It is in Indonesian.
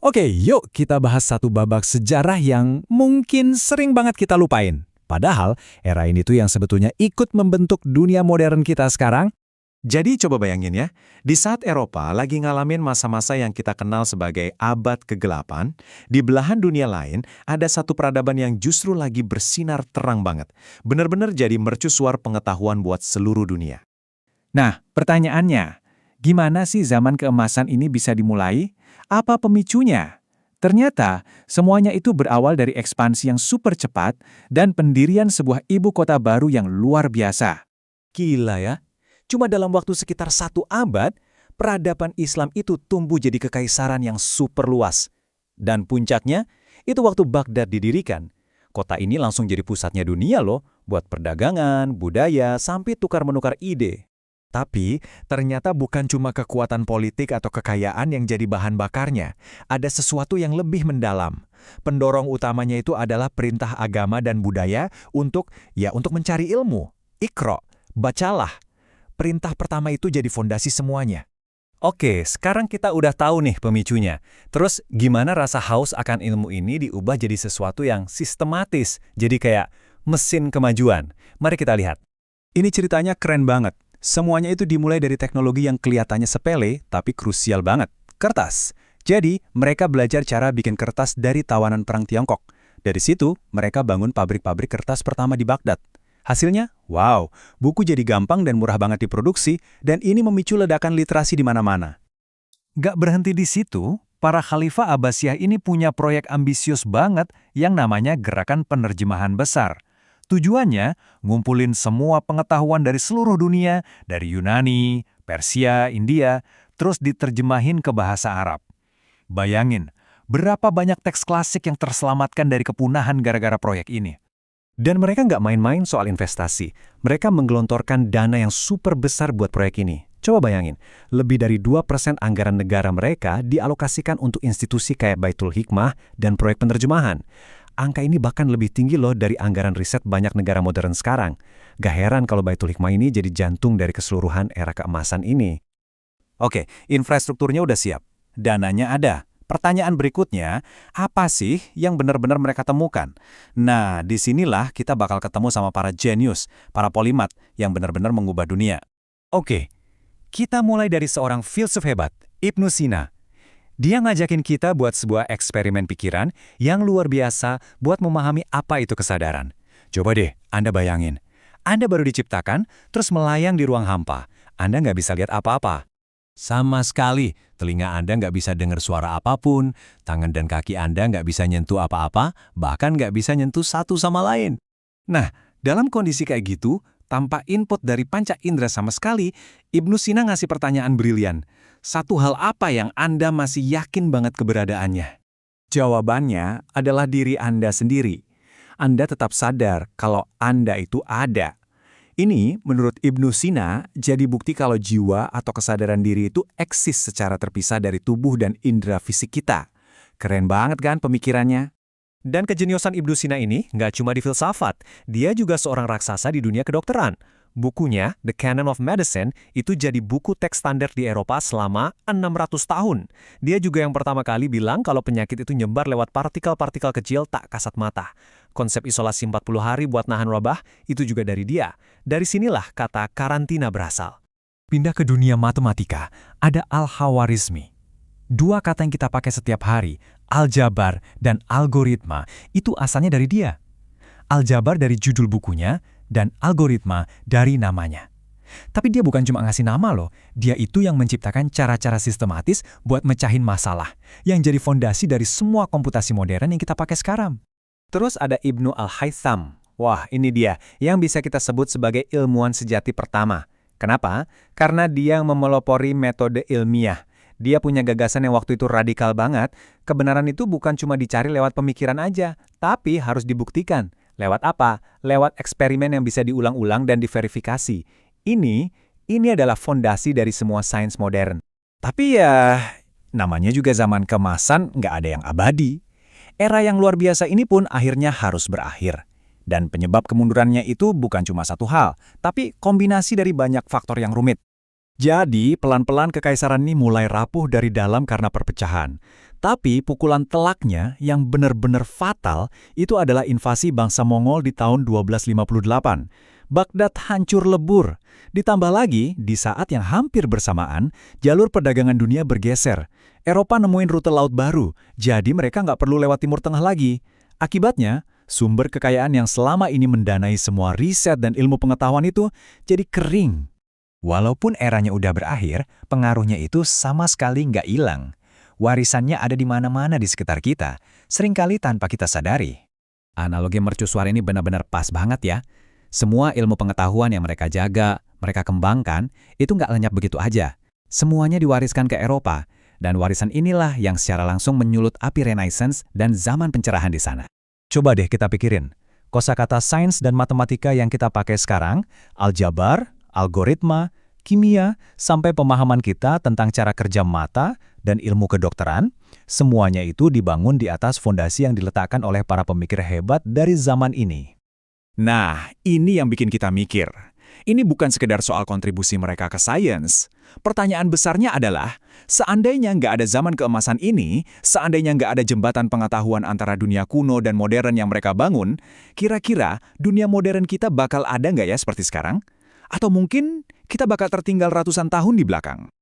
Oke, yuk kita bahas satu babak sejarah yang mungkin sering banget kita lupain. Padahal, era ini tuh yang sebetulnya ikut membentuk dunia modern kita sekarang. Jadi coba bayangin ya, di saat Eropa lagi ngalamin masa-masa yang kita kenal sebagai abad kegelapan, di belahan dunia lain ada satu peradaban yang justru lagi bersinar terang banget. Benar-benar jadi mercusuar pengetahuan buat seluruh dunia. Nah, pertanyaannya, gimana sih zaman keemasan ini bisa dimulai? Apa pemicunya? Ternyata, semuanya itu berawal dari ekspansi yang super cepat dan pendirian sebuah ibu kota baru yang luar biasa. Gila ya. Cuma dalam waktu sekitar 1 abad, peradaban Islam itu tumbuh jadi kekaisaran yang super luas. Dan puncaknya, itu waktu Baghdad didirikan. Kota ini langsung jadi pusatnya dunia loh, buat perdagangan, budaya, sampai tukar-menukar ide. Tapi, ternyata bukan cuma kekuatan politik atau kekayaan yang jadi bahan bakarnya. Ada sesuatu yang lebih mendalam. Pendorong utamanya itu adalah perintah agama dan budaya untuk mencari ilmu. Iqra, bacalah. Perintah pertama itu jadi fondasi semuanya. Oke, sekarang kita udah tahu nih pemicunya. Terus gimana rasa haus akan ilmu ini diubah jadi sesuatu yang sistematis, jadi kayak mesin kemajuan. Mari kita lihat. Ini ceritanya keren banget. Semuanya itu dimulai dari teknologi yang kelihatannya sepele, tapi krusial banget. Kertas. Jadi, mereka belajar cara bikin kertas dari tawanan perang Tiongkok. Dari situ, mereka bangun pabrik-pabrik kertas pertama di Baghdad. Hasilnya, wow, buku jadi gampang dan murah banget diproduksi, dan ini memicu ledakan literasi di mana-mana. Gak berhenti di situ, para Khalifah Abbasiyah ini punya proyek ambisius banget yang namanya Gerakan Penerjemahan Besar. Tujuannya, ngumpulin semua pengetahuan dari seluruh dunia, dari Yunani, Persia, India, terus diterjemahin ke bahasa Arab. Bayangin, berapa banyak teks klasik yang terselamatkan dari kepunahan gara-gara proyek ini. Dan mereka nggak main-main soal investasi. Mereka menggelontorkan dana yang super besar buat proyek ini. Coba bayangin, lebih dari 2% anggaran negara mereka dialokasikan untuk institusi kayak Baitul Hikmah dan proyek penerjemahan. Angka ini bahkan lebih tinggi loh dari anggaran riset banyak negara modern sekarang. Gak heran kalau Baitul Hikmah ini jadi jantung dari keseluruhan era keemasan ini. Oke, infrastrukturnya udah siap. Dananya ada. Pertanyaan berikutnya, apa sih yang benar-benar mereka temukan? Nah, disinilah kita bakal ketemu sama para jenius, para polimat yang benar-benar mengubah dunia. Oke, kita mulai dari seorang filsuf hebat, Ibnu Sina. Dia ngajakin kita buat sebuah eksperimen pikiran yang luar biasa buat memahami apa itu kesadaran. Coba deh, Anda bayangin. Anda baru diciptakan, terus melayang di ruang hampa. Anda nggak bisa lihat apa-apa. Sama sekali, telinga Anda nggak bisa dengar suara apapun, tangan dan kaki Anda nggak bisa nyentuh apa-apa, bahkan nggak bisa nyentuh satu sama lain. Nah, dalam kondisi kayak gitu, tanpa input dari panca indera sama sekali, Ibnu Sina ngasih pertanyaan brilian. Satu hal apa yang Anda masih yakin banget keberadaannya? Jawabannya adalah diri Anda sendiri. Anda tetap sadar kalau Anda itu ada. Ini, menurut Ibnu Sina, jadi bukti kalau jiwa atau kesadaran diri itu eksis secara terpisah dari tubuh dan indera fisik kita. Keren banget kan pemikirannya? Dan kejeniusan Ibnu Sina ini nggak cuma di filsafat, dia juga seorang raksasa di dunia kedokteran. Bukunya, The Canon of Medicine, itu jadi buku teks standar di Eropa selama 600 tahun. Dia juga yang pertama kali bilang kalau penyakit itu nyebar lewat partikel-partikel kecil tak kasat mata. Konsep isolasi 40 hari buat nahan wabah, itu juga dari dia. Dari sinilah kata karantina berasal. Pindah ke dunia matematika, ada Al-Khawarizmi. Dua kata yang kita pakai setiap hari, aljabar dan algoritma, itu asalnya dari dia. Aljabar dari judul bukunya, dan algoritma dari namanya. Tapi dia bukan cuma ngasih nama loh, dia itu yang menciptakan cara-cara sistematis buat mecahin masalah, yang jadi fondasi dari semua komputasi modern yang kita pakai sekarang. Terus ada Ibnu Al-Haytham. Wah, ini dia yang bisa kita sebut sebagai ilmuwan sejati pertama. Kenapa? Karena dia yang memelopori metode ilmiah. Dia punya gagasan yang waktu itu radikal banget. Kebenaran itu bukan cuma dicari lewat pemikiran aja, tapi harus dibuktikan. Lewat apa? Lewat eksperimen yang bisa diulang-ulang dan diverifikasi. Ini adalah fondasi dari semua sains modern. Tapi ya, namanya juga zaman keemasan, nggak ada yang abadi. Era yang luar biasa ini pun akhirnya harus berakhir. Dan penyebab kemundurannya itu bukan cuma satu hal, tapi kombinasi dari banyak faktor yang rumit. Jadi, pelan-pelan kekaisaran ini mulai rapuh dari dalam karena perpecahan. Tapi pukulan telaknya yang benar-benar fatal itu adalah invasi bangsa Mongol di tahun 1258. Baghdad hancur lebur. Ditambah lagi, di saat yang hampir bersamaan, jalur perdagangan dunia bergeser. Eropa nemuin rute laut baru, jadi mereka nggak perlu lewat Timur Tengah lagi. Akibatnya, sumber kekayaan yang selama ini mendanai semua riset dan ilmu pengetahuan itu jadi kering. Walaupun eranya udah berakhir, pengaruhnya itu sama sekali nggak hilang. Warisannya ada di mana-mana di sekitar kita, seringkali tanpa kita sadari. Analogi mercusuar ini benar-benar pas banget ya. Semua ilmu pengetahuan yang mereka jaga, mereka kembangkan, itu nggak lenyap begitu aja. Semuanya diwariskan ke Eropa, dan warisan inilah yang secara langsung menyulut api Renaissance dan zaman pencerahan di sana. Coba deh kita pikirin, kosakata sains dan matematika yang kita pakai sekarang, aljabar, algoritma, kimia, sampai pemahaman kita tentang cara kerja mata dan ilmu kedokteran, semuanya itu dibangun di atas fondasi yang diletakkan oleh para pemikir hebat dari zaman ini. Nah, ini yang bikin kita mikir. Ini bukan sekedar soal kontribusi mereka ke sains. Pertanyaan besarnya adalah, seandainya nggak ada zaman keemasan ini, seandainya nggak ada jembatan pengetahuan antara dunia kuno dan modern yang mereka bangun, kira-kira dunia modern kita bakal ada nggak ya seperti sekarang? Atau mungkin kita bakal tertinggal ratusan tahun di belakang?